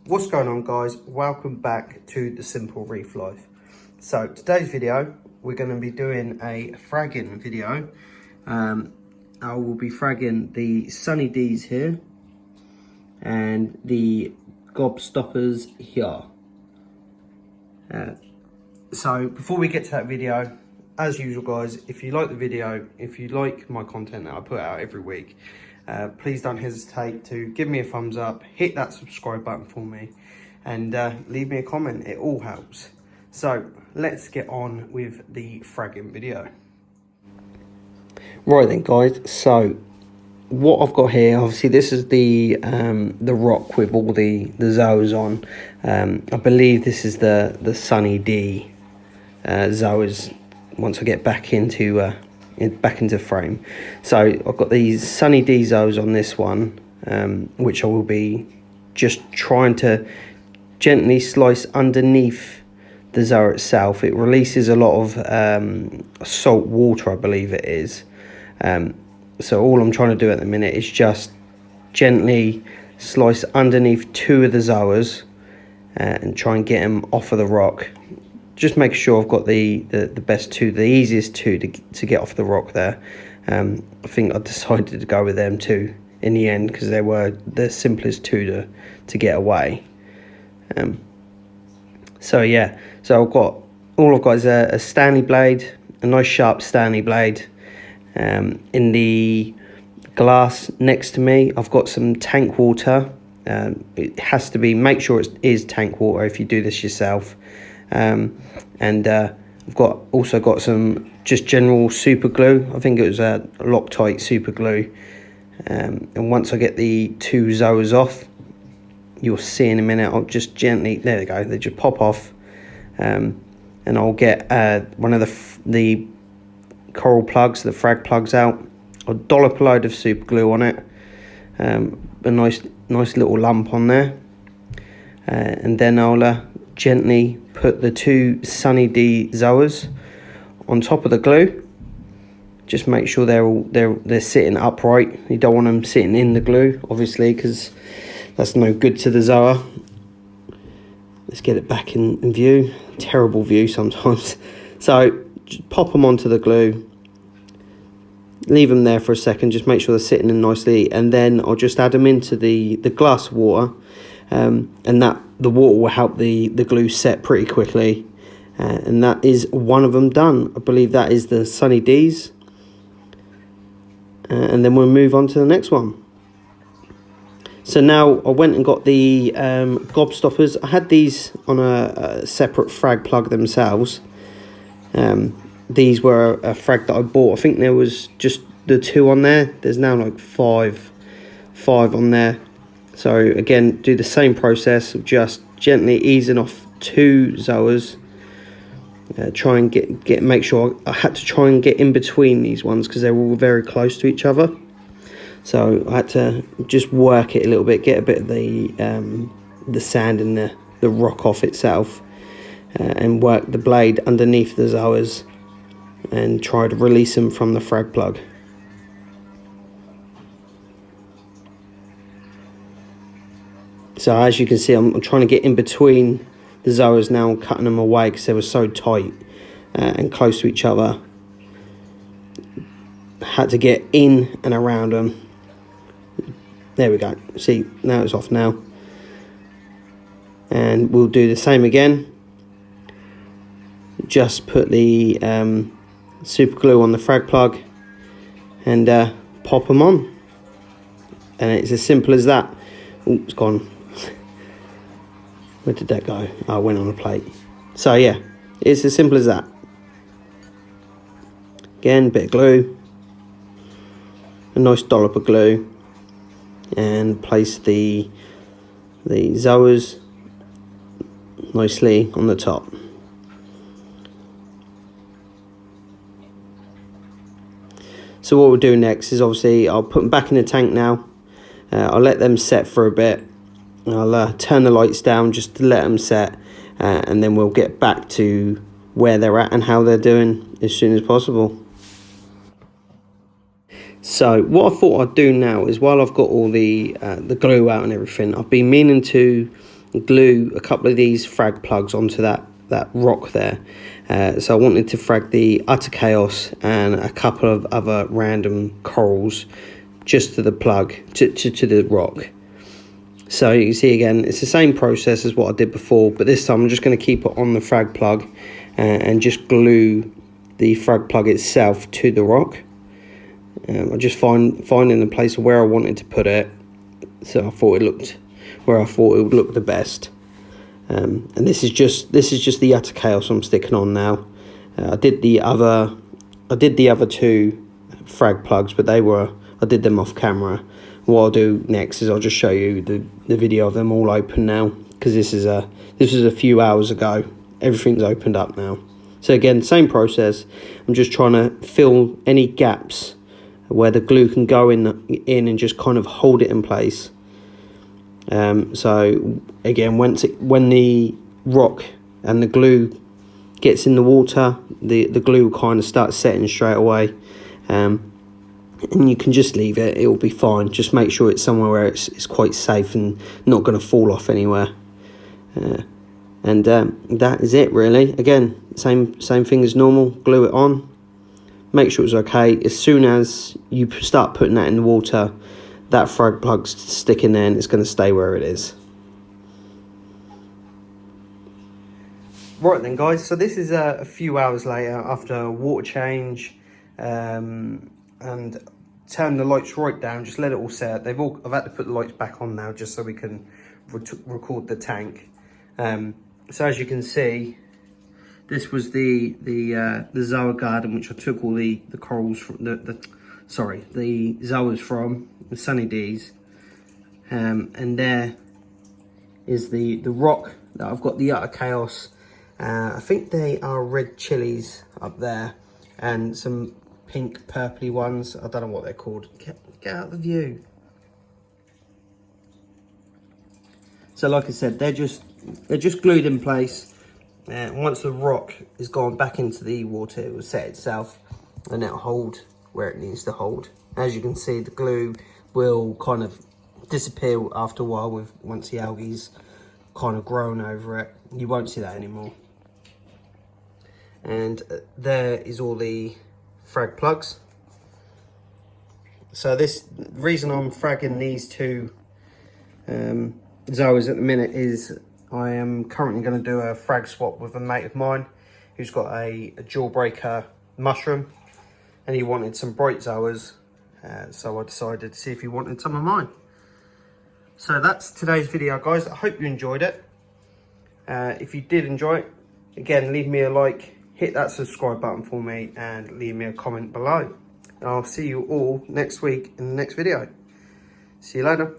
What's going on, guys? Welcome back to the Simple Reef Life. So today's video, we're going to be doing a fragging video. I will be fragging the Sunny D's here and the Gobstoppers here. So before we get to that video, as usual, guys, if you like the video, if you like my content that I put out every week, please don't hesitate to give me a thumbs up, hit that subscribe button for me, and leave me a comment. It all helps. So let's get on with the fragging video. Right then, guys, so what I've got here, obviously this is the rock with all the Zoas on. I believe this is the Sunny D Zoas once I get back into frame. So I've got these Sunny D Zoas on this one, which I will be just trying to gently slice underneath the Zoa itself. It releases a lot of salt water, I believe it is. So all I'm trying to do at the minute is just gently slice underneath two of the Zoas and try and get them off of the rock. Just make sure I've got the best two, the easiest two to get off the rock there. I think I decided to go with them two in the end because they were the simplest two to get away. So yeah, so I've got is a Stanley blade, a nice sharp Stanley blade. In the glass next to me, I've got some tank water. It has to be, make sure it is tank water if you do this yourself. And I've also got some just general super glue. I think it was a Loctite super glue. And once I get the two Zoas off, you'll see in a minute, I'll just gently, there they go, they just pop off. And I'll get one of the coral plugs, the frag plugs out. I'll dollop a load of super glue on it. A nice little lump on there. And then I'll gently put the two Sunny D Zoas on top of the glue. Just make sure they're sitting upright. You don't want them sitting in the glue, obviously, because that's no good to the Zoa. Let's get it back in view. Terrible view sometimes. So just pop them onto the glue. Leave them there for a second. Just make sure they're sitting in nicely, and then I'll just add them into the glass water. And that the water will help the glue set pretty quickly, and that is one of them done. I believe that is the Sunny D's, and then we'll move on to the next one. So now I went and got the Gobstoppers. I had these on a separate frag plug themselves. These were a frag that I bought. I think there was just the two on there. There's now like five on there. So again, do the same process of just gently easing off two Zoas. Try and make sure I had to try and get in between these ones because they were all very close to each other. So I had to just work it a little bit, get a bit of the sand and the rock off itself, and work the blade underneath the Zoas and try to release them from the frag plug. So as you can see, I'm trying to get in between the Zoas now and cutting them away because they were so tight and close to each other. Had to get in and around them. There we go. See, now it's off now. And we'll do the same again. Just put the super glue on the frag plug and pop them on. And it's as simple as that. Oh, it's gone. Where did that go? Oh, it went on a plate. So yeah, it's as simple as that. Again, bit of glue, a nice dollop of glue, and place the Zoas nicely on the top. So what we'll do next is obviously I'll put them back in the tank now. I'll let them set for a bit. I'll turn the lights down just to let them set, and then we'll get back to where they're at and how they're doing as soon as possible. So what I thought I'd do now is, while I've got all the glue out and everything, I've been meaning to glue a couple of these frag plugs onto that rock there. So I wanted to frag the Utter Chaos and a couple of other random corals just to the plug, to the rock. So you can see again, it's the same process as what I did before, but this time I'm just going to keep it on the frag plug and just glue the frag plug itself to the rock. I just finding the place where I wanted to put it, so I thought it looked where I thought it would look the best. And this is just the Utter Chaos I'm sticking on now. I did the other two frag plugs, but I did them off camera. What I'll do next is I'll just show you the video of them all open now, because this was a few hours ago. Everything's opened up now. So again, same process. I'm just trying to fill any gaps where the glue can go in and just kind of hold it in place. So again, when the rock and the glue gets in the water, the glue kind of starts setting straight away. And you can just leave it, it will be fine. Just make sure it's somewhere where it's quite safe and not going to fall off anywhere. And that is it really. Again, same thing as normal. Glue it on, make sure it's okay. As soon as you start putting that in the water, that frag plug's sticking there and it's going to stay where it is. Right then guys, so this is a few hours later after a water change, and turn the lights right down, just let it all set. I've had to put the lights back on now just so we can record the tank. So as you can see, this was the Zoa garden, which I took all the corals from the Zoas from, the Sunny D's. And there is the rock that I've got the Utter Chaos. I think they are red chilies up there, and some pink purpley ones. I don't know what they're called. Get out of the view. So like I said, they're just glued in place. Once the rock is gone back into the water, it will set itself and it'll hold where it needs to hold. As you can see, the glue will kind of disappear after a while once the algae's kind of grown over it. You won't see that anymore. And there is all the frag plugs. So the reason I'm fragging these two Zoas at the minute is I am currently going to do a frag swap with a mate of mine who's got a jawbreaker mushroom, and he wanted some bright Zoas, so I decided to see if he wanted some of mine. So that's today's video guys. I hope you enjoyed it. If you did enjoy it, again, leave me a like, hit that subscribe button for me, and leave me a comment below. And I'll see you all next week in the next video. See you later.